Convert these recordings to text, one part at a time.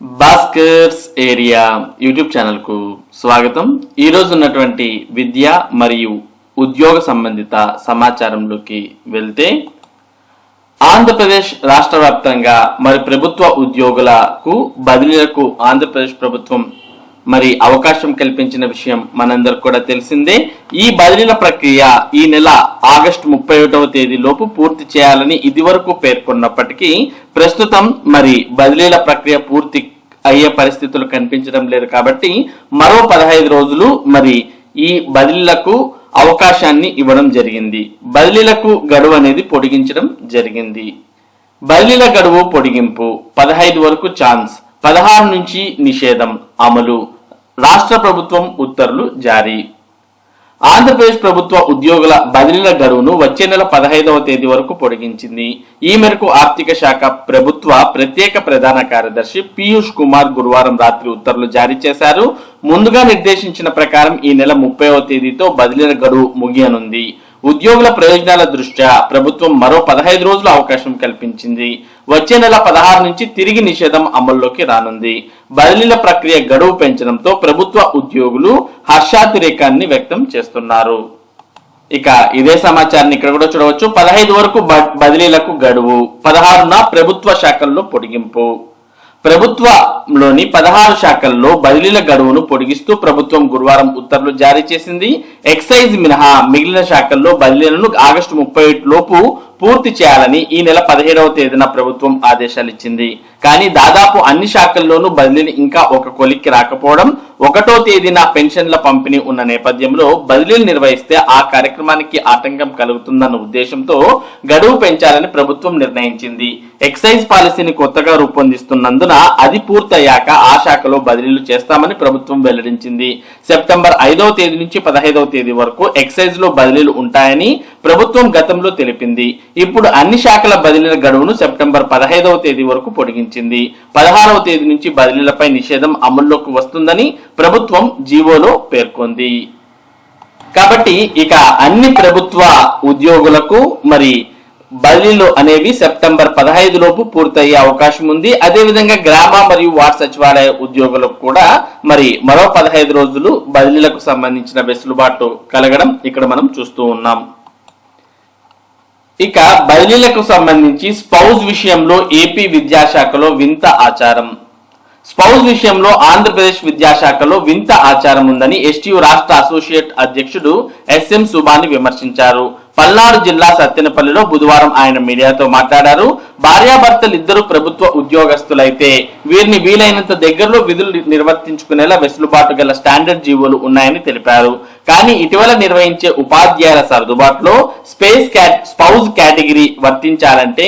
Bhaskar's area YouTube ఛానల్కు స్వాగతం. ఈరోజు ఉన్నటువంటి విద్య మరియు ఉద్యోగ సంబంధిత సమాచారంలోకి వెళ్తే, ఆంధ్రప్రదేశ్ రాష్ట్ర వ్యాప్తంగా మరి ప్రభుత్వ ఉద్యోగులకు బదిలీలకు ఆంధ్రప్రదేశ్ ప్రభుత్వం మరి అవకాశం కల్పించిన విషయం మనందరికి కూడా తెలిసిందే. ఈ బదిలీల ప్రక్రియ ఈ నెల ఆగస్టు 31వ తేదీలోపు పూర్తి చేయాలని ఇదివరకు పేర్కొన్నప్పటికీ ప్రస్తుతం మరి బదిలీల ప్రక్రియ పూర్తి అయ్యే పరిస్థితులు కనిపించడం లేదు. కాబట్టి మరో 15 రోజులు మరి ఈ బదిలీలకు అవకాశాన్ని ఇవ్వడం జరిగింది. బదిలీలకు గడువు అనేది పొడిగించడం జరిగింది. బదిలీల గడువు పొడిగింపు 15 వరకు ఛాన్స్, 16 నుంచి నిషేధం అమలు. రాష్ట్ర ప్రభుత్వం ఉత్తర్వులు జారీ. ఆంధ్రప్రదేశ్ ప్రభుత్వ ఉద్యోగుల బదిలీల గడువును వచ్చే నెల 15వ తేదీ వరకు పొడిగించింది. ఈ మేరకు ఆర్థిక శాఖ ప్రభుత్వ ప్రత్యేక ప్రధాన కార్యదర్శి పీయూష్ కుమార్ గురువారం రాత్రి ఉత్తర్వులు జారీ చేశారు. ముందుగా నిర్దేశించిన ప్రకారం ఈ నెల 30వ తేదీతో బదిలీల గడువు ముగియనుంది. ఉద్యోగుల ప్రయోజనాల దృష్ట్యా ప్రభుత్వం మరో 15 రోజుల అవకాశం కల్పించింది. వచ్చే నెల 16 నుంచి తిరిగి నిషేధం అమల్లోకి రానుంది. బదిలీల ప్రక్రియ గడువు పెంచడంతో ప్రభుత్వ ఉద్యోగులు హర్షాతిరేకాన్ని వ్యక్తం చేస్తున్నారు. ఇక ఇదే సమాచారాన్ని ఇక్కడ కూడా చూడవచ్చు. 15 వరకు బదిలీలకు గడువు, 16న ప్రభుత్వ శాఖల్లో పొడిగింపు. ప్రభుత్వంలోని 16 శాఖల్లో బదిలీల గడువును పొడిగిస్తూ ప్రభుత్వం గురువారం ఉత్తర్వులు జారీ చేసింది. ఎక్సైజ్ మినహా మిగిలిన శాఖల్లో బదిలీలను ఆగస్టు 31 లోపు పూర్తి చేయాలని ఈ నెల 17వ తేదీన ప్రభుత్వం ఆదేశాలు ఇచ్చింది. కానీ దాదాపు అన్ని శాఖల్లోనూ బదిలీలు ఇంకా ఒక కొలిక్కి రాకపోవడం, 1వ తేదీన పెన్షన్ల పంపిణీ ఉన్న నేపథ్యంలో బదిలీలు నిర్వహిస్తే ఆ కార్యక్రమానికి ఆటంకం కలుగుతుందన్న ఉద్దేశంతో గడువు పెంచాలని ప్రభుత్వం నిర్ణయించింది. ఎక్సైజ్ పాలసీని కొత్తగా రూపొందిస్తున్నందున అది పూర్తయ్యాక ఆ శాఖలో బదిలీలు చేస్తామని ప్రభుత్వం వెల్లడించింది. సెప్టెంబర్ 5వ తేదీ నుంచి 15వ తేదీ వరకు ఎక్సైజ్ లో బదిలీలు ఉంటాయని ప్రభుత్వం గతంలో తెలిపింది. ఇప్పుడు అన్ని శాఖల బదిలీల గడువును సెప్టెంబర్ 15వ తేదీ వరకు పొడిగించింది. 16వ తేదీ నుంచి బదిలీలపై నిషేధం అమల్లోకి వస్తుందని ప్రభుత్వం జీవోలో పేర్కొంది. కాబట్టి ఇక అన్ని ప్రభుత్వ ఉద్యోగులకు మరి బదిలీలు అనేవి సెప్టెంబర్ 15 లోపు పూర్తయ్యే అవకాశం ఉంది. అదేవిధంగా గ్రామ మరియు వార్డు సచివాలయ ఉద్యోగులకు కూడా మరి మరో 15 రోజులు బదిలీలకు సంబంధించిన వెసులుబాటు కలగడం ఇక్కడ మనం చూస్తూ ఉన్నాం. ఇక బదిలీలకు సంబంధించి స్పౌజ్ విషయంలో ఏపీ విద్యాశాఖలో వింత ఆచారం. స్పౌజ్ విషయంలో ఆంధ్రప్రదేశ్ విద్యాశాఖలో వింత ఆచారం ఉందని ఎస్టీయూ రాష్ట్ర అసోసియేట్ అధ్యక్షుడు ఎస్ఎం సుబాని విమర్శించారు. పల్నాడు జిల్లా సత్తెనపల్లిలో బుధవారం ఆయన మీడియాతో మాట్లాడారు. భార్యాభర్తలు ఇద్దరు ప్రభుత్వ ఉద్యోగస్తులైతే వీరిని వీలైనంత దగ్గరలో విధులు నిర్వర్తించుకునేలా వెసులుబాటు గల స్టాండర్డ్ జీవోలు ఉన్నాయని తెలిపారు. కానీ ఇటీవల నిర్వహించే ఉపాధ్యాయుల సర్దుబాటులో స్పౌజ్ కేటగిరీ వర్తించాలంటే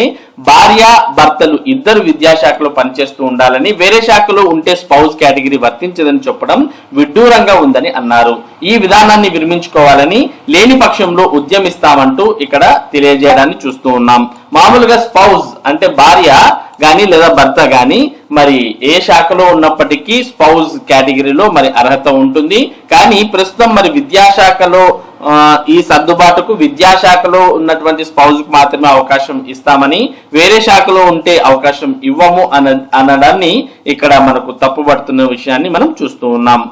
భార్య భర్తలు ఇద్దరు విద్యాశాఖలో పనిచేస్తూ ఉండాలని, వేరే శాఖలో ఉంటే స్పౌజ్ కేటగిరీ వర్తించదని చెప్పడం విడ్డూరంగా ఉందని అన్నారు. ఈ విధానాన్ని విరమించుకోవాలని, లేని పక్షంలో ఉద్యమిస్తామంటూ ఇక్కడ తెలియజేయడాన్ని చూస్తూ ఉన్నాం. మామూలుగా స్పౌజ్ అంటే భార్య గాని లేదా భర్త గాని మరి ఏ శాఖలో ఉన్నప్పటికీ స్పౌజ్ కేటగిరీలో మరి అర్హత ఉంటుంది. కానీ ప్రస్తుతం మరి విద్యాశాఖలో ఈ సర్దుబాటుకు విద్యాశాఖలో ఉన్నటువంటి స్పౌజ్ కు మాత్రమే అవకాశం ఇస్తామని, వేరే శాఖలో ఉంటే అవకాశం ఇవ్వము అనడాన్ని ఇక్కడ మనకు తప్పుపడుతున్న విషయాన్ని మనం చూస్తూ ఉన్నాం.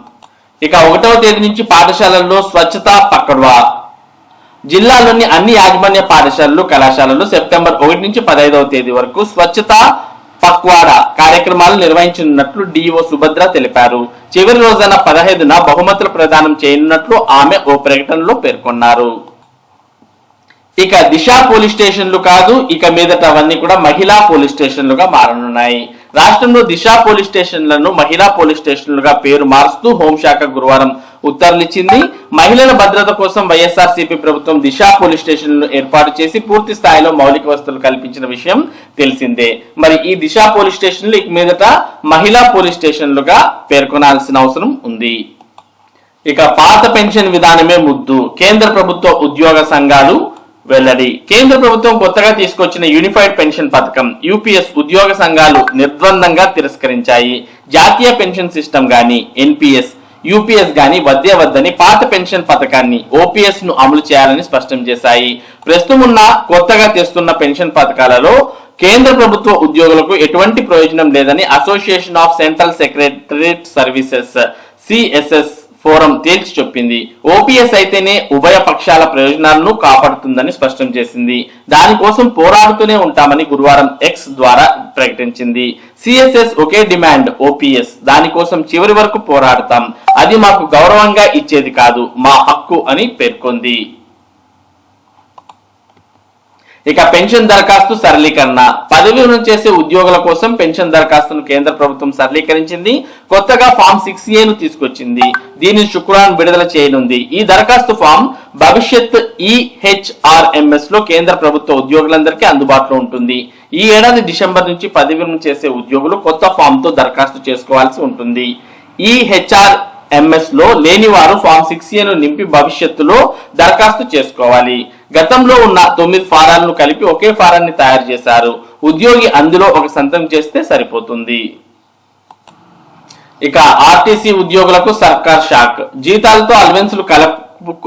ఇక 1వ తేదీ నుంచి పాఠశాలల్లో స్వచ్ఛతా పక్కడ్వా. జిల్లాలోని అన్ని యాజమాన్య పాఠశాలలు కళాశాలలు సెప్టెంబర్ 1 నుంచి 15వ తేదీ వరకు స్వచ్ఛతా పక్వాడా కార్యక్రమాలు నిర్వహించనున్నట్లు డిఓ సుభద్ర తెలిపారు. చివరి రోజున 15న బహుమతుల ప్రదానం చేయనున్నట్లు ఆమె ఓ ప్రకటనలో పేర్కొన్నారు. ఇక దిశ పోలీస్ స్టేషన్లు కాదు, ఇక మీదట అవన్నీ కూడా మహిళా పోలీస్ స్టేషన్లుగా మారనున్నాయి. రాష్ట్రంలో దిశ పోలీస్ స్టేషన్లను మహిళా పోలీస్ స్టేషన్లుగా పేరు మారుస్తూ హోంశాఖ గురువారం ఉత్తర్వులు ఇచ్చింది. మహిళల భద్రత కోసం వైఎస్ఆర్సీపీ ప్రభుత్వం దిశ పోలీస్ స్టేషన్లను ఏర్పాటు చేసి పూర్తి స్థాయిలో మౌలిక వసతులు కల్పించిన విషయం తెలిసిందే. మరి ఈ దిశ పోలీస్ స్టేషన్లు ఇక మీదట మహిళా పోలీస్ స్టేషన్లుగా పేర్కొనాల్సిన అవసరం ఉంది. ఇక పాత పెన్షన్ విధానమే ముద్దు, కేంద్ర ప్రభుత్వ ఉద్యోగ సంఘాలు వెల్లడి. కేంద్ర ప్రభుత్వం కొత్తగా తీసుకొచ్చిన యూనిఫైడ్ పెన్షన్ పథకం యూపీఎస్ ఉద్యోగ సంఘాలు నిర్ద్వందంగా తిరస్కరించాయి. జాతీయ పెన్షన్ సిస్టమ్ గాని ఎన్పీఎస్ యూపీఎస్ గాని వద్దని పాత పెన్షన్ పథకాన్ని ఓపీఎస్ ను అమలు చేయాలని స్పష్టం చేశాయి. ప్రస్తుతం ఉన్న కొత్తగా తెస్తున్న పెన్షన్ పథకాలలో కేంద్ర ప్రభుత్వ ఉద్యోగులకు ఎటువంటి ప్రయోజనం లేదని association of central secretariat services CSS forum తేల్చి చెప్పింది. ఓపీఎస్ అయితేనే ఉభయ పక్షాల ప్రయోజనాలను కాపాడుతుందని స్పష్టం చేసింది. దానికోసం పోరాడుతూనే ఉంటామని గురువారం ఎక్స్ ద్వారా ప్రకటించింది. సిఎస్ఎస్ ఒకే డిమాండ్ ఓపీఎస్, దానికోసం చివరి వరకు పోరాడతాం, అది మాకు గౌరవంగా ఇచ్చేది కాదు, మా హక్కు అని పేర్కొంది. ఇక పెన్షన్ దరఖాస్తు సరళీకరణ. పదవి విరమణ చేసే ఉద్యోగుల కోసం పెన్షన్ దరఖాస్తును కేంద్ర ప్రభుత్వం సరళీకరించింది. కొత్తగా ఫామ్ 6A తీసుకొచ్చింది. దీనిని శుక్రవారం విడుదల చేయనుంది. ఈ దరఖాస్తు ఫామ్ భవిష్యత్ EHRMS లో కేంద్ర ప్రభుత్వ ఉద్యోగులందరికీ అందుబాటులో ఉంటుంది. ఈ ఏడాది డిసెంబర్ నుంచి పదవి విరమణ చేసే ఉద్యోగులు కొత్త ఫామ్ తో దరఖాస్తు చేసుకోవాల్సి ఉంటుంది. EHRMS లో లేని వారు ఫామ్ 6A నింపి భవిష్యత్తులో దరఖాస్తు చేసుకోవాలి. గతంలో ఉన్న 9 ఫారాలను కలిపి ఒకే ఫారాన్ని తయారు చేశారు. ఉద్యోగి అందులో ఒక సంతకం చేస్తే సరిపోతుంది. ఇక ఆర్టీసీ ఉద్యోగులకు సర్కార్ షాక్. జీతాలతో అలవెన్సులు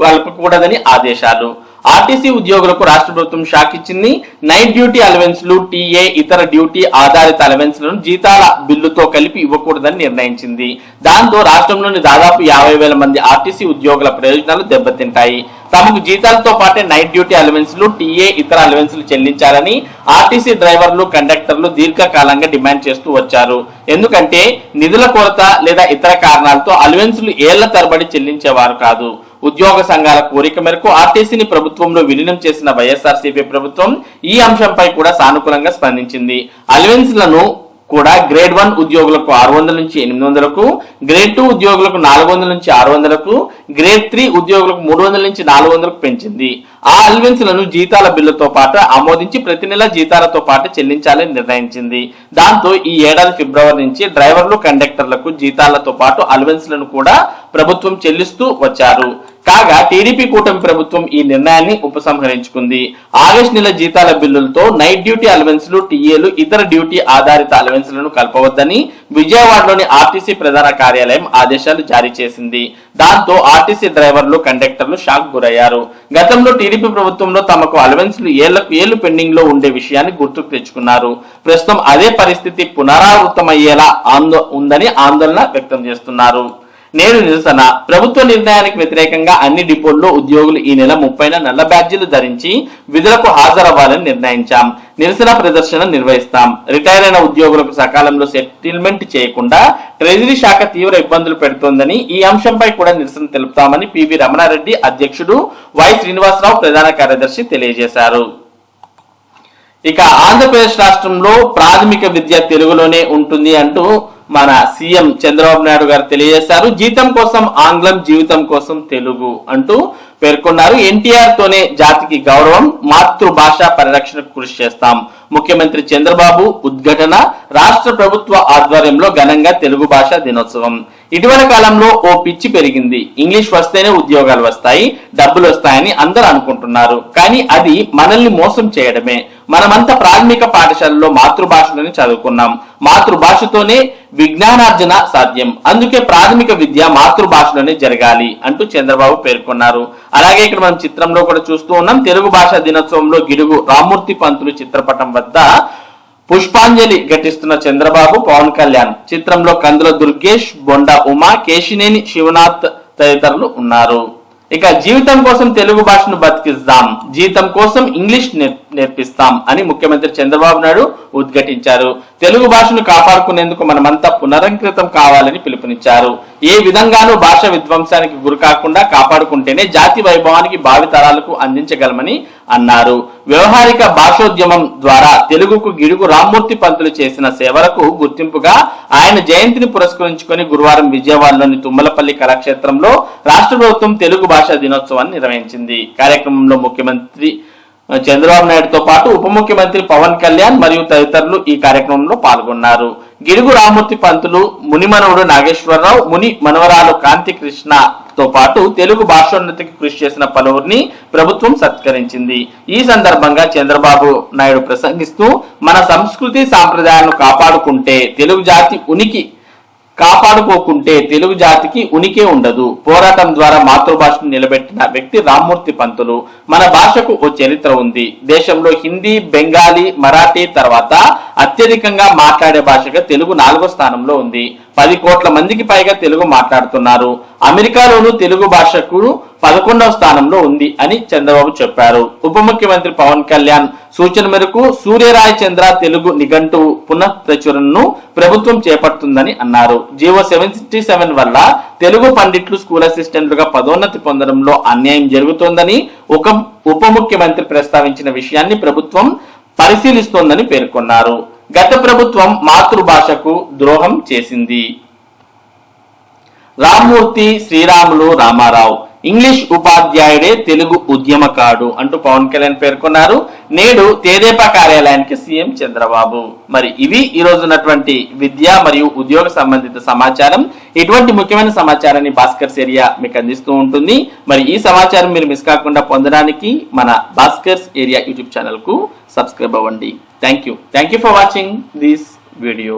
కలపకూడదని ఆదేశాలు. ఆర్టీసీ ఉద్యోగులకు రాష్ట్ర ప్రభుత్వం షాక్ ఇచ్చింది. నైట్ డ్యూటీ అలవెన్స్లు, టీఏ, ఇతర డ్యూటీ ఆధారిత అలవెన్స్లను జీతాల బిల్లుతో కలిపి ఇవ్వకూడదని నిర్ణయించింది. దాంతో రాష్ట్రంలోని దాదాపు 50,000 మంది ఆర్టీసీ ఉద్యోగుల ప్రయోజనాలు దెబ్బతింటాయి. తమకు జీతాలతో పాటే నైట్ డ్యూటీ అలవెన్స్లు, టీఏ, ఇతర అలవెన్స్లు చెల్లించాలని ఆర్టీసీ డ్రైవర్లు, కండక్టర్లు దీర్ఘకాలంగా డిమాండ్ చేస్తూ వచ్చారు. ఎందుకంటే నిధుల కొరత లేదా ఇతర కారణాలతో అలవెన్స్లు ఏళ్ల తరబడి చెల్లించేవారు కాదు. ఉద్యోగ సంఘాల కోరిక మేరకు ఆర్టీసీని ప్రభుత్వంలో విలీనం చేసిన వైఎస్ఆర్సీపీ ప్రభుత్వం ఈ అంశంపై కూడా సానుకూలంగా స్పందించింది. అలవెన్స్లను కూడా గ్రేడ్ 1 ఉద్యోగులకు 600 నుంచి 800కు, గ్రేడ్ 2 ఉద్యోగులకు 400 నుంచి 600కు, గ్రేడ్ 3 ఉద్యోగులకు 300 నుంచి 400కు పెంచింది. ఆ అలవెన్స్లను జీతాల బిల్లుతో పాటు ఆమోదించి ప్రతి నెల జీతాలతో పాటు చెల్లించాలని నిర్ణయించింది. దాంతో ఈ ఏడాది ఫిబ్రవరి నుంచి డ్రైవర్లు, కండక్టర్లకు జీతాలతో పాటు అలవెన్స్లను కూడా ప్రభుత్వం చెల్లిస్తూ వచ్చారు. కాగా టీడీపీ కూటమి ప్రభుత్వం ఈ నిర్ణయాన్ని ఉపసంహరించుకుంది. ఆగస్టు నెల జీతాల బిల్లులతో నైట్ డ్యూటీ అలవెన్స్లు, టీఏలు, ఇతర డ్యూటీ ఆధారిత అలవెన్స్లను కలపవద్దని విజయవాడలోని ఆర్టీసీ ప్రధాన కార్యాలయం ఆదేశాలు జారీ చేసింది. దాంతో ఆర్టీసీ డ్రైవర్లు, కండక్టర్లు షాక్ గురయ్యారు. గతంలో టీడీపీ ప్రభుత్వంలో తమకు అలవెన్స్లు ఏళ్లు పెండింగ్ లో ఉండే విషయాన్ని గుర్తుకు తెచ్చుకున్నారు. ప్రస్తుతం అదే పరిస్థితి పునరావృతమయ్యేలా ఉందని ఆందోళన వ్యక్తం చేస్తున్నారు. నేడు నిరసన. ప్రభుత్వ నిర్ణయానికి వ్యతిరేకంగా అన్ని డిపోల్లో ఉద్యోగులు ఈ నెల 30న నల్ల బ్యాడ్జీలు ధరించి విధులకు హాజరవ్వాలని నిర్ణయించాం. నిరసన ప్రదర్శన నిర్వహిస్తాం. రిటైర్ అయిన ఉద్యోగులకు సకాలంలో సెటిల్మెంట్ చేయకుండా ట్రెజరీ శాఖ తీవ్ర ఇబ్బందులు పెడుతోందని, ఈ అంశంపై కూడా నిరసన తెలుపుతామని పివి రమణారెడ్డి అధ్యక్షుడు, వై శ్రీనివాసరావు ప్రధాన కార్యదర్శి తెలియజేశారు. ఇక ఆంధ్రప్రదేశ్ రాష్ట్రంలో ప్రాథమిక విద్య తెలుగులోనే ఉంటుంది అంటూ మన సీఎం చంద్రబాబు నాయుడు గారు తెలియజేశారు. జీతం కోసం ఆంగ్లం, జీవితం కోసం తెలుగు అంటూ పేర్కొన్నారు. ఎన్టీఆర్ తోనే జాతికి గౌరవం, మాతృభాష పరిరక్షణకు కృషి చేస్తాం. ముఖ్యమంత్రి చంద్రబాబు ఉద్ఘాటన. రాష్ట్ర ప్రభుత్వ ఆధ్వర్యంలో ఘనంగా తెలుగు భాష దినోత్సవం. ఇటీవల కాలంలో ఓ పిచ్చి పెరిగింది. ఇంగ్లీష్ వస్తేనే ఉద్యోగాలు వస్తాయి, డబ్బులు వస్తాయని అందరూ అనుకుంటున్నారు. కానీ అది మనల్ని మోసం చేయడమే. మనమంతా ప్రాథమిక పాఠశాలలో మాతృభాషలోనే చదువుకున్నాం. మాతృభాషతోనే విజ్ఞానార్జన సాధ్యం. అందుకే ప్రాథమిక విద్య మాతృభాషలోనే జరగాలి అంటూ చంద్రబాబు పేర్కొన్నారు. అలాగే ఇక్కడ మనం చిత్రంలో కూడా చూస్తూ ఉన్నాం. తెలుగు భాష దినోత్సవంలో గిడుగు రామ్మూర్తి పంతులు చిత్రపటం వద్ద పుష్పాంజలి ఘటిస్తున్న చంద్రబాబు, పవన్ కళ్యాణ్. చిత్రంలో కందుల దుర్గేష్, బొండా ఉమా, కేశినేని శివనాథ్ తదితరులు ఉన్నారు. ఇక జీవితం కోసం తెలుగు భాషను బతికిస్తాం, జీతం కోసం ఇంగ్లీష్ నేర్పిస్తాం అని ముఖ్యమంత్రి చంద్రబాబు నాయుడు ఉద్ఘాటించారు. తెలుగు భాషను కాపాడుకునేందుకు మనమంతా పునరంకితం కావాలని పిలుపునిచ్చారు. ఏ విధంగానూ భాష విధ్వంసానికి గురి కాకుండా కాపాడుకుంటేనే జాతి వైభవానికి భావి తరాలకు అందించగలమని అన్నారు. వ్యవహారిక భాషోద్యమం ద్వారా తెలుగుకు గిడుగు రామ్మూర్తి పంతులు చేసిన సేవలకు గుర్తింపుగా ఆయన జయంతిని పురస్కరించుకొని గురువారం విజయవాడలోని తుమ్మలపల్లి కళాక్షేత్రంలో రాష్ట్ర ప్రభుత్వం తెలుగు భాషా దినోత్సవాన్ని నిర్వహించింది. కార్యక్రమంలో ముఖ్యమంత్రి చంద్రబాబు నాయుడుతో పాటు ఉప ముఖ్యమంత్రి పవన్ కళ్యాణ్ మరియు తదితరులు ఈ కార్యక్రమంలో పాల్గొన్నారు. గిడుగు రామ్మూర్తి పంతులు, మునిమనవుడు నాగేశ్వరరావు, ముని మనవరాలు కాంతి కృష్ణతో పాటు తెలుగు భాషోన్నతికి కృషి చేసిన పలువురిని ప్రభుత్వం సత్కరించింది. ఈ సందర్భంగా చంద్రబాబు నాయుడు ప్రసంగిస్తూ, మన సంస్కృతి సాంప్రదాయాలను కాపాడుకుంటే తెలుగు జాతి ఉనికి కాపాడుకోకుంటే తెలుగు జాతికి ఉనికి ఉండదు. పోరాటం ద్వారా మాతృభాషను నిలబెట్టిన వ్యక్తి రామ్మూర్తి పంతులు. మన భాషకు ఓ చరిత్ర ఉంది. దేశంలో హిందీ, బెంగాలీ, మరాఠీ తర్వాత అత్యధికంగా మాట్లాడే భాషగా తెలుగు 4వ స్థానంలో ఉంది. 10 కోట్ల మందికి పైగా తెలుగు మాట్లాడుతున్నారు. అమెరికాలోనూ తెలుగు భాషకు 11వ స్థానంలో ఉంది అని చంద్రబాబు చెప్పారు. ఉప ముఖ్యమంత్రి పవన్ కళ్యాణ్ సూచన మేరకు సూర్యరాయ చంద్ర తెలుగు నిఘంటు పునః ప్రచురణను ప్రభుత్వం చేపడుతుందని అన్నారు. జీవో 77 వల్ల తెలుగు పండిట్లు, స్కూల్ అసిస్టెంట్లుగా పదోన్నతి పొందడంలో అన్యాయం జరుగుతోందని ఉప ముఖ్యమంత్రి ప్రస్తావించిన విషయాన్ని ప్రభుత్వం పరిశీలిస్తోందని పేర్కొన్నారు. గత ప్రభుత్వం మాతృభాషకు ద్రోహం చేసింది. రామ్మూర్తి, శ్రీరాములు, రామారావు ఇంగ్లీష్ ఉపాధ్యాయుడే తెలుగు ఉద్యమకాడు అంటూ పవన్ కళ్యాణ్ పేర్కొన్నారు. నేడు తెదేపా కార్యాలయానికి సీఎం చంద్రబాబు. మరి ఇవి ఈ రోజు ఉన్నటువంటి విద్య మరియు ఉద్యోగ సంబంధిత సమాచారం. ఇటువంటి ముఖ్యమైన సమాచారాన్ని భాస్కర్స్ ఏరియా మీకు అందిస్తూ ఉంటుంది. మరి ఈ సమాచారం మీరు మిస్ కాకుండా పొందడానికి మన భాస్కర్స్ ఏరియా యూట్యూబ్ ఛానల్ కు సబ్స్క్రైబ్ అవ్వండి. Thank you for watching this video.